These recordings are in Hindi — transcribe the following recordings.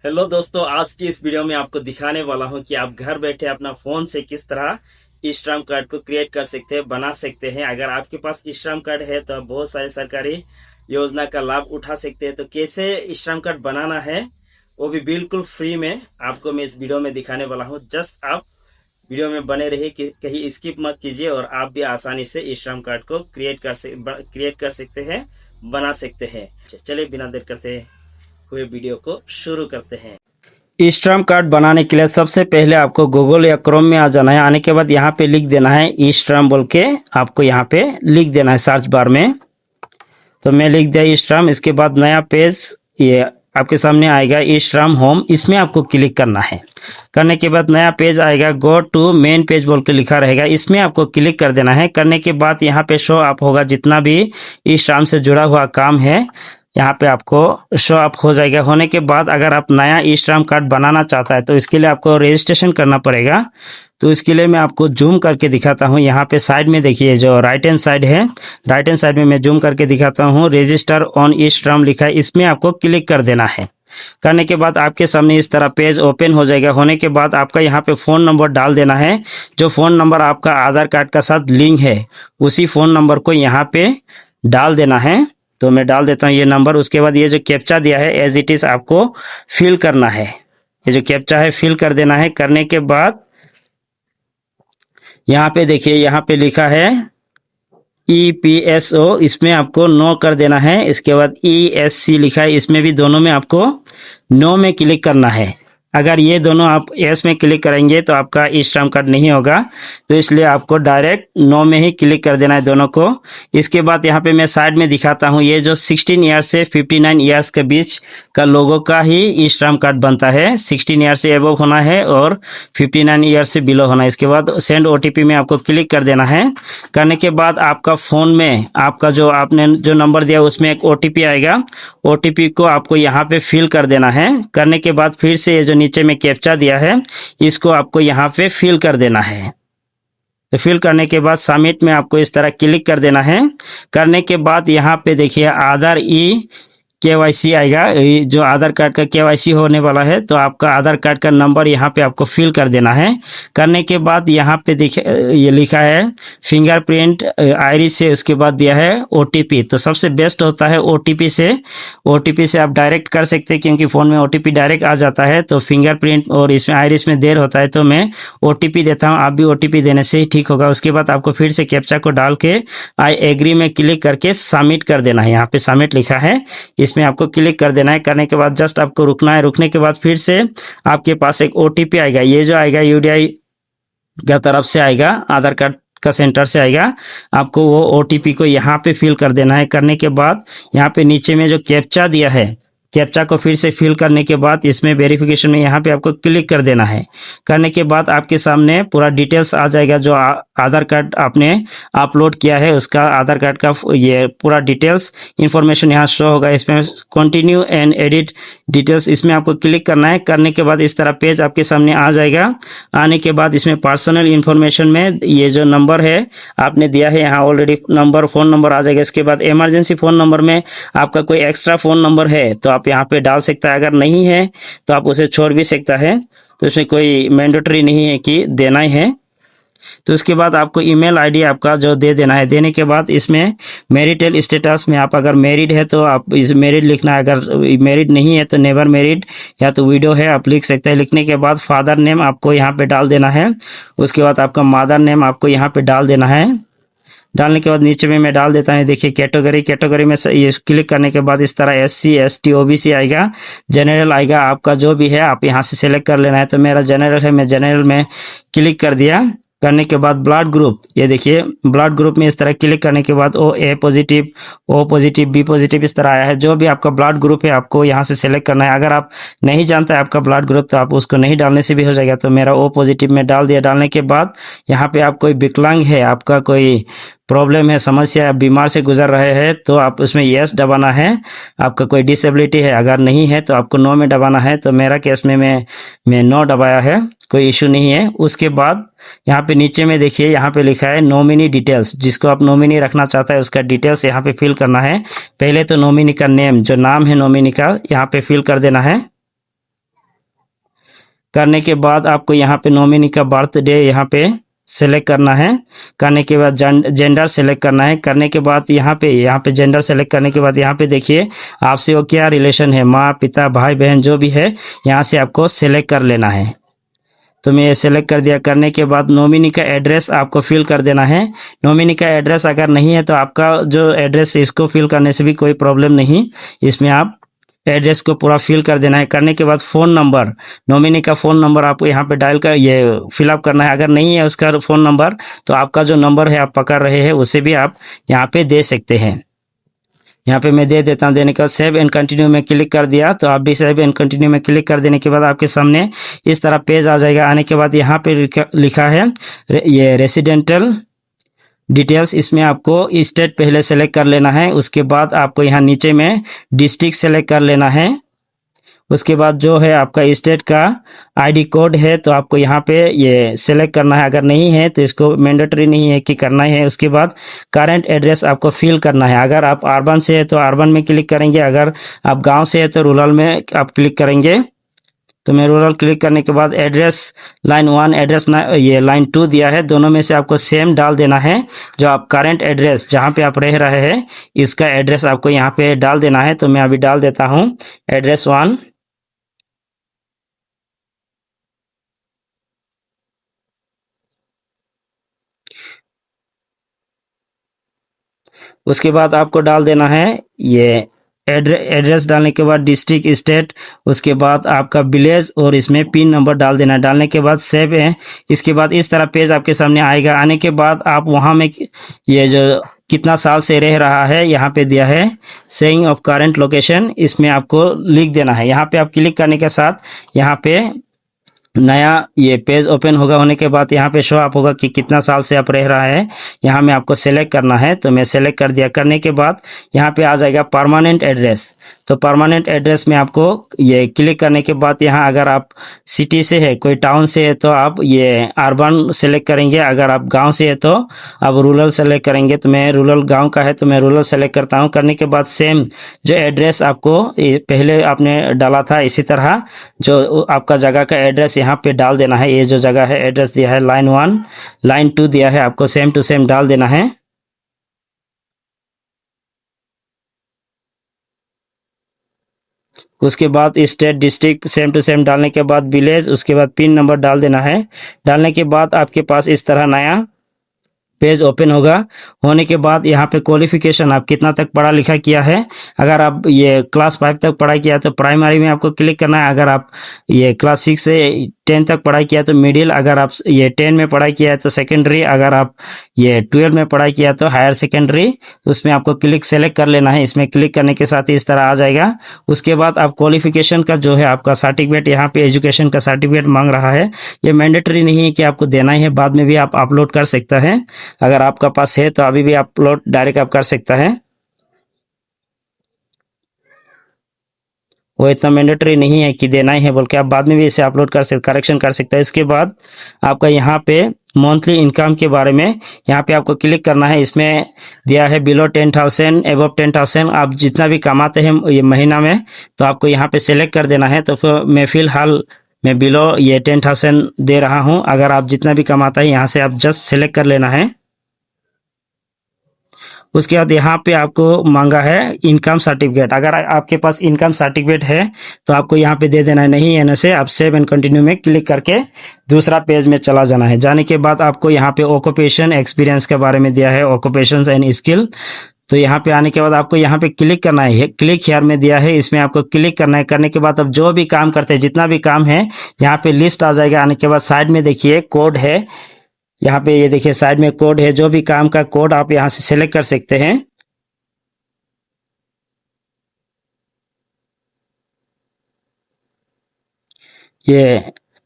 हेलो दोस्तों, आज की इस वीडियो में आपको दिखाने वाला हूं कि आप घर बैठे अपना फ़ोन से किस तरह ई श्रम कार्ड को क्रिएट कर सकते हैं, बना सकते हैं। अगर आपके पास ई श्रम कार्ड है तो आप बहुत सारे सरकारी योजना का लाभ उठा सकते हैं। तो कैसे ई श्रम कार्ड बनाना है वो भी बिल्कुल फ्री में आपको मैं इस वीडियो में दिखाने वाला हूँ। जस्ट आप वीडियो में बने रहिए कि कहीं स्किप मत कीजिए और आप भी आसानी से ई श्रम कार्ड को क्रिएट कर सकते हैं, बना सकते हैं। चलिए बिना देर करते हुए वीडियो को शुरू करते हैं। ई श्रम कार्ड बनाने के लिए सबसे पहले आपको गूगल या क्रोम में आ जाना है। आने के बाद यहाँ पे लिख देना है ई श्रम बोल के, आपको यहाँ पे लिख देना है सर्च बार में। तो मैं लिख दिया ई श्रम। इसके बाद नया पेज ये आपके सामने आएगा, ई श्रम होम, इसमें आपको क्लिक करना है। करने के बाद नया पेज आएगा, गो टू मेन पेज बोल के लिखा रहेगा, इसमें आपको क्लिक कर देना है। करने के बाद यहाँ पे शो अप होगा जितना भी ई श्रम से जुड़ा हुआ काम है, यहाँ पे आपको शो अप हो जाएगा। होने के बाद अगर आप नया ई श्रम कार्ड बनाना चाहता है तो इसके लिए आपको रजिस्ट्रेशन करना पड़ेगा। तो इसके लिए मैं आपको जूम करके दिखाता हूँ। यहाँ पे साइड में देखिए जो राइट हैंड साइड है, राइट हैंड साइड में मैं जूम करके दिखाता हूँ, रजिस्टर ऑन ई श्रम लिखा है, इसमें आपको क्लिक कर देना है। करने के बाद आपके सामने इस तरह पेज ओपन हो जाएगा। होने के बाद आपका यहाँ पे फ़ोन नंबर डाल देना है। जो फ़ोन नंबर आपका आधार कार्ड का साथ लिंक है उसी फ़ोन नंबर को यहाँ पे डाल देना है। तो मैं डाल देता हूँ ये नंबर। उसके बाद ये जो कैप्चा दिया है एज इट इज़ आपको फिल करना है। ये जो कैप्चा है फिल कर देना है। करने के बाद यहाँ पे देखिए, यहाँ पे लिखा है EPSO, इसमें आपको नो कर देना है। इसके बाद ESC लिखा है, इसमें भी दोनों में आपको नो में क्लिक करना है। अगर ये दोनों आप एस में क्लिक करेंगे तो आपका ई श्रम कार्ड नहीं होगा, तो इसलिए आपको डायरेक्ट नो में ही क्लिक कर देना है दोनों को। इसके बाद यहाँ पे मैं साइड में दिखाता हूँ, ये जो 16 ईयर्स से 59 ईयर्स के बीच का लोगों का ही ई श्रम कार्ड बनता है। 16 ईयर्स से एबव होना है और 59 ईयर्स से बिलो होना है। इसके बाद सेंड OTP में आपको क्लिक कर देना है। करने के बाद आपका फ़ोन में आपका जो आपने जो नंबर दिया उसमें एक OTP आएगा। OTP को आपको यहाँ पे फिल कर देना है। करने के बाद फिर से ये जो नीचे में कैप्चा दिया है इसको आपको यहाँ पे फिल कर देना है। तो फिल करने के बाद सबमिट में आपको इस तरह क्लिक कर देना है। करने के बाद यहाँ पे देखिए आधार KYC आएगा, जो आधार कार्ड का KYC होने वाला है। तो आपका आधार कार्ड का नंबर यहाँ पे आपको फिल कर देना है। करने के बाद यहाँ पे देखिए ये लिखा है फिंगरप्रिंट आइरिस से, उसके बाद दिया है OTP। तो सबसे बेस्ट होता है OTP से आप डायरेक्ट कर सकते हैं, क्योंकि फ़ोन में OTP डायरेक्ट आ जाता है। तो फिंगरप्रिंट और इसमें आइरिस में देर होता है, तो मैं OTP देता हूँ। आप भी OTP देने से ही ठीक होगा। उसके बाद आपको फिर से कैप्चा को डाल के आई एग्री में क्लिक करके सबमिट कर देना है। यहाँ पे सबमिट लिखा है, इसमें आपको क्लिक कर देना है। करने के बाद जस्ट आपको रुकना है। रुकने के बाद फिर से आपके पास एक OTP आएगा। ये जो आएगा UDI की तरफ से आएगा, आधार कार्ड का सेंटर से आएगा। आपको वो OTP को यहाँ पे फिल कर देना है। करने के बाद यहाँ पे नीचे में जो कैप्चा दिया है, कैप्चा को फिर से फिल करने के बाद इसमें वेरिफिकेशन में यहाँ पे आपको क्लिक कर देना है। करने के बाद आपके सामने पूरा डिटेल्स आ जाएगा। जो आधार कार्ड आपने अपलोड किया है उसका आधार कार्ड का ये पूरा डिटेल्स इन्फॉर्मेशन यहाँ शो होगा। इसमें कंटिन्यू एंड एडिट डिटेल्स, इसमें आपको क्लिक करना है। करने के बाद इस तरह पेज आपके सामने आ जाएगा। आने के बाद इसमें पर्सनल इन्फॉर्मेशन में ये जो नंबर है आपने दिया है यहाँ ऑलरेडी नंबर, फ़ोन नंबर आ जाएगा। इसके बाद इमरजेंसी फ़ोन नंबर में आपका कोई एक्स्ट्रा फ़ोन नंबर है तो आप यहाँ पे डाल सकता है। अगर नहीं है तो आप उसे छोड़ भी सकता है। तो इसमें कोई मैंडेटरी नहीं है कि देना ही है। तो उसके बाद आपको ईमेल आईडी आपका जो दे देना है। देने के बाद इसमें मैरिटल स्टेटस में आप अगर मैरिड है तो आप इस मैरिड लिखना है, अगर मैरिड नहीं है तो नेवर मैरिड या तो विडो है आप लिख सकते हैं। लिखने के बाद फादर नेम आपको यहाँ पे डाल देना है। उसके बाद आपका मदर नेम आपको यहाँ पे डाल देना है। डालने के बाद नीचे में मैं डाल देता हूँ, देखिए कैटेगरी में ये क्लिक करने के बाद इस तरह SC ST OBC आएगा, जनरल आएगा। आपका जो भी है आप यहाँ से सिलेक्ट कर लेना है। तो मेरा जनरल है, मैं जनरल में क्लिक कर दिया। करने के बाद ब्लड ग्रुप, ये देखिए ब्लड ग्रुप में इस तरह क्लिक करने के बाद A positive, O positive, B positive इस तरह आया है। जो भी आपका ब्लड ग्रुप है आपको यहाँ से सिलेक्ट करना है। अगर आप नहीं जानते हैं आपका ब्लड ग्रुप तो आप उसको नहीं डालने से भी हो जाएगा। तो मेरा O पॉजिटिव में डाल दिया। डालने के बाद यहाँ पे आप कोई विकलांग है, आपका कोई प्रॉब्लम है, समस्या, बीमार से गुजर रहे हैं तो आप उसमें यस दबाना है। आपका कोई डिसेबिलिटी है, अगर नहीं है तो आपको नो में दबाना है। तो मेरा केस में मैं नो दबाया है, कोई इशू नहीं है। उसके बाद यहाँ पे नीचे में देखिए यहाँ पे लिखा है नॉमिनी डिटेल्स, जिसको आप नॉमिनी रखना चाहता है उसका डिटेल्स यहाँ पे फिल करना है। पहले तो नॉमिनी का नेम, जो नाम है नॉमिनी का यहाँ पे फिल कर देना है। करने के बाद आपको यहाँ पे नॉमिनी का बर्थडे यहाँ पे सेलेक्ट करना है। करने के बाद जेंडर सेलेक्ट करना है। करने के बाद यहाँ पे जेंडर सेलेक्ट करने के बाद यहाँ पे देखिए आपसे वो क्या रिलेशन है, माँ पिता भाई बहन जो भी है, यहाँ से आपको सेलेक्ट कर लेना है। तो मैं ये सेलेक्ट कर दिया। करने के बाद नॉमिनी का एड्रेस आपको फिल कर देना है। नॉमिनी का एड्रेस अगर नहीं है तो आपका जो एड्रेस है इसको फिल करने से भी कोई प्रॉब्लम नहीं, इसमें आप एड्रेस को पूरा फिल कर देना है। करने के बाद फ़ोन नंबर, नॉमिनी का फ़ोन नंबर आपको यहाँ पे डायल कर ये फिलअप करना है। अगर नहीं है उसका फ़ोन नंबर तो आपका जो नंबर है आप पकड़ रहे हैं उसे भी आप यहाँ पे दे सकते हैं। यहाँ पे मैं दे देता हूँ। देने के बाद सेव एंड कंटिन्यू में क्लिक कर दिया, तो आप भी सेव एंड कंटिन्यू में क्लिक कर देने के बाद आपके सामने इस तरह पेज आ जाएगा। आने के बाद यहाँ पे लिखा है ये रेसिडेंटल डिटेल्स, इसमें आपको स्टेट पहले सेलेक्ट कर लेना है। उसके बाद आपको यहाँ नीचे में डिस्ट्रिक्ट सेलेक्ट कर लेना है। उसके बाद जो है आपका स्टेट का आईडी कोड है तो आपको यहाँ पे ये सेलेक्ट करना है। अगर नहीं है तो इसको मैंडेटरी नहीं है कि करना है। उसके बाद करंट एड्रेस आपको फिल करना है। अगर आप अर्बन से है तो अर्बन में क्लिक करेंगे, अगर आप गांव से है तो रूरल में आप क्लिक करेंगे। तो मैं रूरल क्लिक करने के बाद एड्रेस लाइन 1 एड्रेस ये लाइन 2 दिया है, दोनों में से आपको सेम डाल देना है। जो आप करंट एड्रेस जहाँ पे आप रह रहे हैं इसका एड्रेस आपको यहाँ पे डाल देना है। तो मैं अभी डाल देता हूँ एड्रेस 1। उसके बाद आपको डाल देना है ये एड्रेस डालने के बाद डिस्ट्रिक्ट स्टेट, उसके बाद आपका विलेज और इसमें पिन नंबर डाल देना। डालने के बाद सेव है। इसके बाद इस तरह पेज आपके सामने आएगा। आने के बाद आप वहाँ में ये जो कितना साल से रह रहा है यहाँ पे दिया है सेइंग ऑफ करंट लोकेशन, इसमें आपको लिख देना है। यहाँ पे आप क्लिक करने के साथ यहाँ पे नया ये पेज ओपन होगा। होने के बाद यहाँ पे शो अप होगा कि कितना साल से आप रह रहा है। यहाँ में आपको सेलेक्ट करना है, तो मैं सेलेक्ट कर दिया। करने के बाद यहाँ पे आ जाएगा परमानेंट एड्रेस। तो परमानेंट एड्रेस में आपको ये क्लिक करने के बाद यहाँ अगर आप सिटी से है, कोई टाउन से है तो आप ये अर्बन सेलेक्ट करेंगे। अगर आप गांव से है तो आप रूरल सेलेक्ट करेंगे। तो मैं रूरल गांव का है तो मैं रूरल सेलेक्ट करता हूँ। करने के बाद सेम जो एड्रेस आपको पहले आपने डाला था इसी तरह जो आपका जगह का एड्रेस यहाँ पे डाल देना है। ये जो जगह है एड्रेस दिया है लाइन 1 लाइन 2 दिया है, आपको सेम टू सेम डाल देना है। उसके बाद state district same to same डालने के बाद विलेज, उसके बाद पिन नंबर डाल देना है। डालने के बाद आपके पास इस तरह नया पेज ओपन होगा। होने के बाद यहाँ पे क्वालिफिकेशन आप कितना तक पढ़ा लिखा किया है। अगर आप ये क्लास 5 तक पढ़ाई किया तो प्राइमरी में आपको क्लिक करना है। अगर आप ये क्लास 6 से 10 तक पढ़ाई किया तो मिडिल, अगर आप ये 10 में पढ़ाई किया है तो सेकेंडरी, अगर आप ये 12 में पढ़ाई किया तो हायर सेकेंडरी, उसमें आपको क्लिक सेलेक्ट कर लेना है। इसमें क्लिक करने के साथ ही इस तरह आ जाएगा। उसके बाद आप क्वालिफिकेशन का जो है आपका सर्टिफिकेट, यहाँ पे एजुकेशन का सर्टिफिकेट मांग रहा है। ये मैंडेटरी नहीं है कि आपको देना ही है, बाद में भी आप अपलोड कर सकता है। अगर आपका पास है तो अभी भी अपलोड डायरेक्ट आप कर सकता है, वो इतना मैंडेटरी नहीं है कि देना ही है बोल के। आप बाद में भी इसे अपलोड कर सकते, करेक्शन कर सकते हैं। इसके बाद आपका यहाँ पे मंथली इनकम के बारे में यहाँ पे आपको क्लिक करना है। इसमें दिया है बिलो 10,000 एबव 10,000, आप जितना भी कमाते हैं ये महीना में तो आपको यहाँ पे सेलेक्ट कर देना है। तो फिर मैं फिलहाल मैं बिलो ये 10,000 दे रहा हूँ। अगर आप जितना भी कमाता है यहाँ से आप जस्ट सेलेक्ट कर लेना है। उसके बाद यहाँ पे आपको मांगा है इनकम सर्टिफिकेट। अगर आपके पास इनकम सर्टिफिकेट है तो आपको यहाँ पे दे देना है। नहीं है से आप सेव एंड कंटिन्यू में क्लिक करके दूसरा पेज में चला जाना है। जाने के बाद आपको यहाँ पे ऑक्यूपेशन एक्सपीरियंस के बारे में दिया है, ऑक्यूपेशन एंड स्किल। तो यहाँ पे आने के बाद आपको यहाँ पे क्लिक करना है। क्लिक हियर में दिया है, इसमें आपको क्लिक करना है। करने के बाद अब जो भी काम करते हैं, जितना भी काम है यहाँ पे लिस्ट आ जाएगा। आने के बाद साइड में देखिए कोड है, यहाँ पे ये देखिए साइड में कोड है। जो भी काम का कोड आप यहाँ से सिलेक्ट कर सकते हैं। ये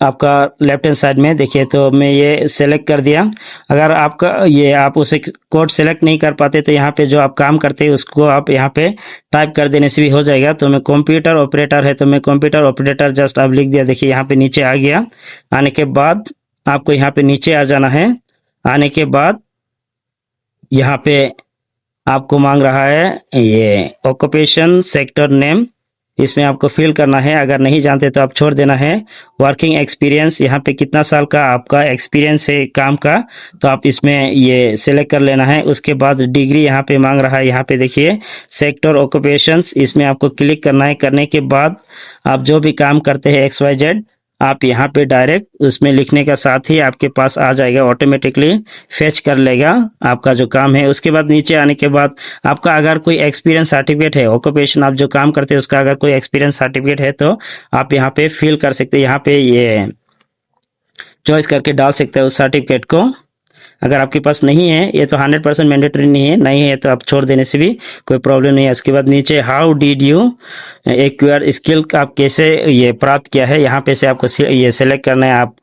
आपका लेफ्ट हैंड साइड में देखिए, तो मैं ये सेलेक्ट कर दिया। अगर आपका ये आप उसे कोड सेलेक्ट नहीं कर पाते तो यहाँ पे जो आप काम करते हैं उसको आप यहाँ पे टाइप कर देने से भी हो जाएगा। तो मैं कंप्यूटर ऑपरेटर है तो मैं कंप्यूटर ऑपरेटर जस्ट आप लिख दिया। देखिए यहाँ पे नीचे आ गया। आने के बाद आपको यहाँ पे नीचे आ जाना है। आने के बाद यहाँ पे आपको मांग रहा है ये ऑक्यूपेशन सेक्टर नेम, इसमें आपको फिल करना है। अगर नहीं जानते तो आप छोड़ देना है। वर्किंग एक्सपीरियंस, यहाँ पे कितना साल का आपका एक्सपीरियंस है काम का, तो आप इसमें ये सिलेक्ट कर लेना है। उसके बाद डिग्री यहाँ पे मांग रहा है, यहाँ पे देखिए सेक्टर ऑक्यूपेशंस, इसमें आपको क्लिक करना है। करने के बाद आप जो भी काम करते हैं XYZ, आप यहाँ पे डायरेक्ट उसमें लिखने का साथ ही आपके पास आ जाएगा, ऑटोमेटिकली फेच कर लेगा आपका जो काम है। उसके बाद नीचे आने के बाद आपका अगर कोई एक्सपीरियंस सर्टिफिकेट है, ऑक्यूपेशन आप जो काम करते हैं उसका अगर कोई एक्सपीरियंस सर्टिफिकेट है तो आप यहाँ पे फिल कर सकते हैं। यहाँ पे ये चॉइस करके डाल सकते हैं उस सर्टिफिकेट को। अगर आपके पास नहीं है, ये तो 100% मैंडेटरी नहीं है तो आप छोड़ देने से भी कोई प्रॉब्लम नहीं है। उसके बाद नीचे how did you acquire skill, आप कैसे ये प्राप्त किया है, यहाँ पे से आपको ये सेलेक्ट करना है, आप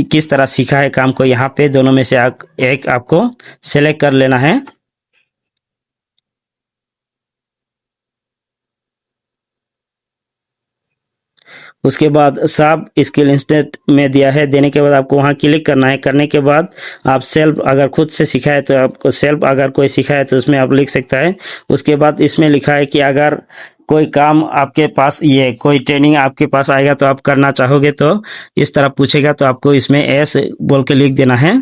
किस तरह सीखा है काम को। यहाँ पे दोनों में से एक आपको सेलेक्ट कर लेना है। उसके बाद सब स्किल इंस्टेंट में दिया है, देने के बाद आपको वहाँ क्लिक करना है। करने के बाद आप सेल्फ अगर खुद से सीखा है तो आपको सेल्फ, अगर कोई सीखा है तो उसमें आप लिख सकता है। उसके बाद इसमें लिखा है कि अगर कोई काम आपके पास, ये कोई ट्रेनिंग आपके पास आएगा तो आप करना चाहोगे, तो इस तरह पूछेगा तो आपको इसमें एस बोल के लिख देना है।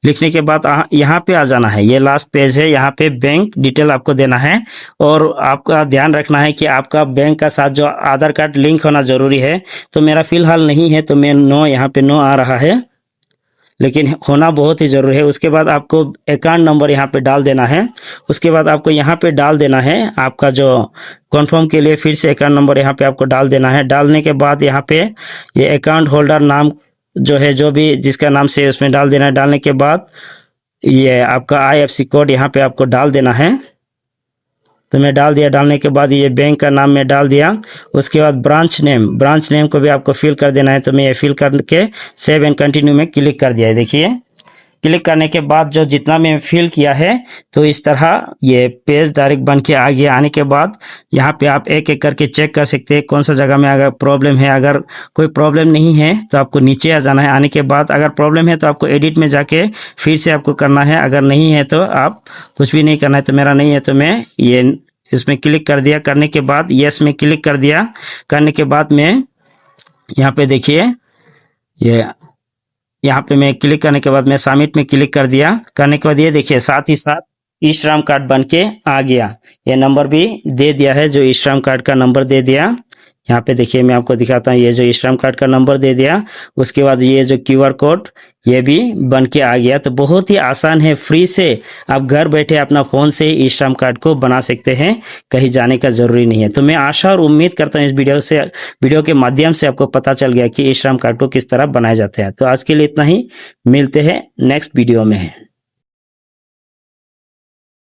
लिखने के बाद यहाँ पे आ जाना है, ये लास्ट पेज है, यहाँ पे बैंक डिटेल आपको देना है। और आपका ध्यान रखना है कि आपका बैंक का साथ जो आधार कार्ड लिंक होना जरूरी है। तो मेरा फिलहाल नहीं है तो मैं नो, यहाँ पे नो आ रहा है, लेकिन होना बहुत ही जरूरी है। उसके बाद आपको अकाउंट नंबर यहाँ पे डाल देना है। उसके बाद आपको यहाँ पे डाल देना है आपका जो कन्फर्म के लिए, फिर से अकाउंट नंबर यहाँ पे आपको डाल देना है। डालने के बाद यहाँ पे ये अकाउंट होल्डर नाम जो है, जो भी जिसका नाम से उसमें डाल देना है। डालने के बाद ये आपका IFSC कोड यहाँ पे आपको डाल देना है। तो मैं डाल दिया। डालने के बाद ये बैंक का नाम मैं डाल दिया। उसके बाद ब्रांच नेम को भी आपको फिल कर देना है। तो मैं ये फिल करके सेव एंड कंटिन्यू में क्लिक कर दिया है। देखिए क्लिक करने के बाद जो जितना मैं फिल किया है, तो इस तरह ये पेज डायरेक्ट बन के आ गया। आने के बाद यहाँ पे आप एक एक करके चेक कर सकते हैं कौन सा जगह में अगर प्रॉब्लम है। अगर कोई प्रॉब्लम नहीं है तो आपको नीचे आ जाना है। आने के बाद अगर प्रॉब्लम है तो आपको एडिट में जाके फिर से आपको करना है। अगर नहीं है तो आप कुछ भी नहीं करना है। तो मेरा नहीं है तो मैं ये इसमें क्लिक कर दिया। करने के बाद यस में क्लिक कर दिया। करने के बाद मैं यहाँ पे देखिए, ये यहाँ पे मैं क्लिक करने के बाद मैं सबमिट में क्लिक कर दिया। करने के बाद ये देखिए साथ ही साथ ई श्रम कार्ड बन के आ गया। ये नंबर भी दे दिया है, जो ई श्रम कार्ड का नंबर दे दिया। यहाँ पे देखिए मैं आपको दिखाता हूँ, ये जो ई श्रम कार्ड का नंबर दे दिया। उसके बाद ये जो QR कोड ये भी बन के आ गया। तो बहुत ही आसान है, फ्री से आप घर बैठे अपना फोन से ई श्रम कार्ड को बना सकते हैं, कहीं जाने का जरूरी नहीं है। तो मैं आशा और उम्मीद करता हूँ इस वीडियो के माध्यम से आपको पता चल गया कि ई श्रम कार्ड को किस तरह बनाया जाता है। तो आज के लिए इतना ही, मिलते हैं नेक्स्ट वीडियो में।